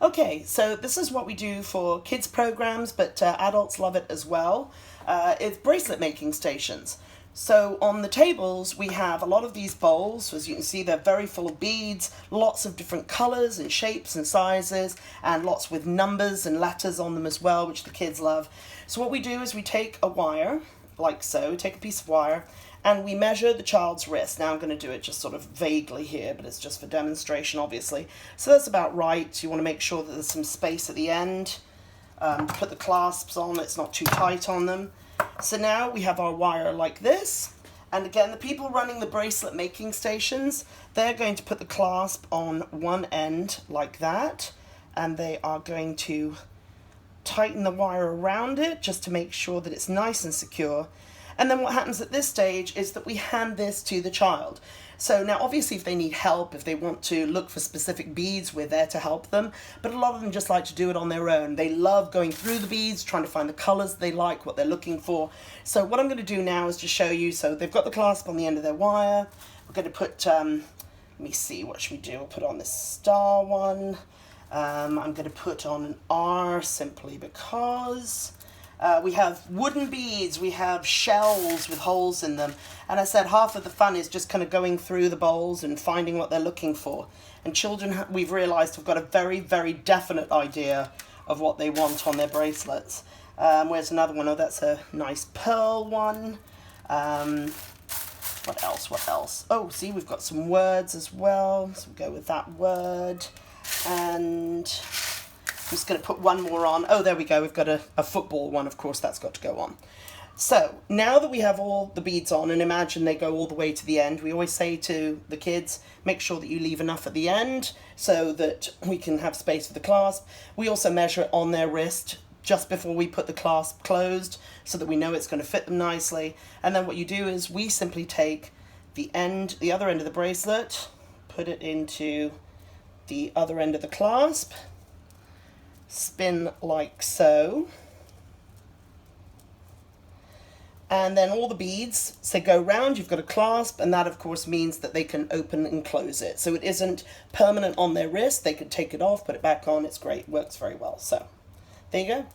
Okay, so this is what we do for kids programs, but adults love it as well. It's bracelet making stations. So on the tables we have a lot of these bowls. As you can see, they're very full of beads, lots of different colors and shapes and sizes, and lots with numbers and letters on them as well, which the kids love. So what we do is we take a wire, like so, take a piece of wire, and we measure the child's wrist. Now I'm going to do it just sort of vaguely here, but it's just for demonstration, obviously. So that's about right. You want to make sure that there's some space at the end. Put the clasps on, it's not too tight on them. So now we have our wire like this. And again, the people running the bracelet making stations, they're going to put the clasp on one end like that. And they are going to tighten the wire around it just to make sure that it's nice and secure. And then what happens at this stage is that we hand this to the child. So now obviously if they need help, if they want to look for specific beads, we're there to help them. But a lot of them just like to do it on their own. They love going through the beads, trying to find the colors they like, what they're looking for. So what I'm going to do now is just show you. So they've got the clasp on the end of their wire. We're going to put, let me see, what should we do? We'll put on this star one. I'm going to put on an R simply because we have wooden beads, we have shells with holes in them, and I said half of the fun is just kind of going through the bowls and finding what they're looking for. And children, we've realized, have got a very, very definite idea of what they want on their bracelets. Where's another one? Oh, that's a nice pearl one. What else? Oh, see, we've got some words as well, so we'll go with that word. And I'm just going to put one more on. Oh, there we go. We've got a football one. Of course, that's got to go on. So now that we have all the beads on, and imagine they go all the way to the end, we always say to the kids, make sure that you leave enough at the end so that we can have space for the clasp. We also measure it on their wrist just before we put the clasp closed so that we know it's going to fit them nicely. And then what you do is we simply take the other end of the bracelet, put it into the other end of the clasp, spin like so, and then all the beads, so go round, you've got a clasp, and that of course means that they can open and close it. So it isn't permanent on their wrist, they could take it off, put it back on, it's great, works very well. So there you go.